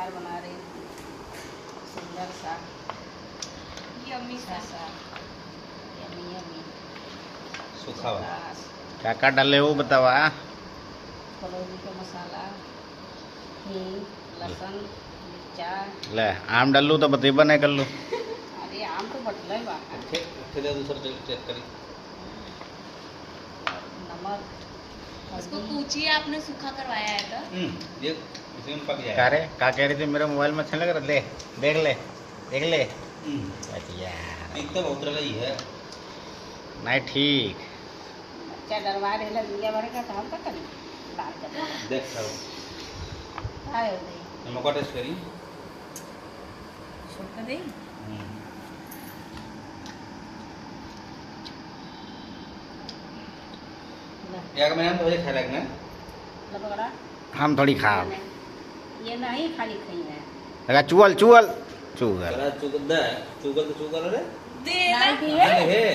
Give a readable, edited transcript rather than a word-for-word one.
अचार बना रही हूँ सुंदर सा यम्मी अच्छा सा यम्मी यम्मी सूखा वाला बस काका डाले वो बतावा। कलौजी का मसाला हींग लहसुन मिर्चा ले आम डालू तो बतेबा नहीं कर लू। अरे आम तो बटले बाहर फिर दूसरा टेस्ट करी। नमक इसको हल्दी पूछिए आपने सूखा करवाया है तो ये इसी में पक का जाएगा। रे का कह रही थी मेरे मोबाइल में अच्छा लग रहा। ले देख ले देख ले। हम्म, बढ़िया एक तो बहुत तरह का ही है। नहीं ठीक। बच्चा डरवा रहे दुनिया भर का काम का करी लाल कर देख करो आए हो गई नमक का टेस्ट करी। छोड़ दे एक महीना तो खाए लगना। लपकड़ा हम थोड़ी खा ये नहीं खाली खाई है लगा चुअल चुअल चुअल चुगल तो चुगल रे। दे नहीं दिए है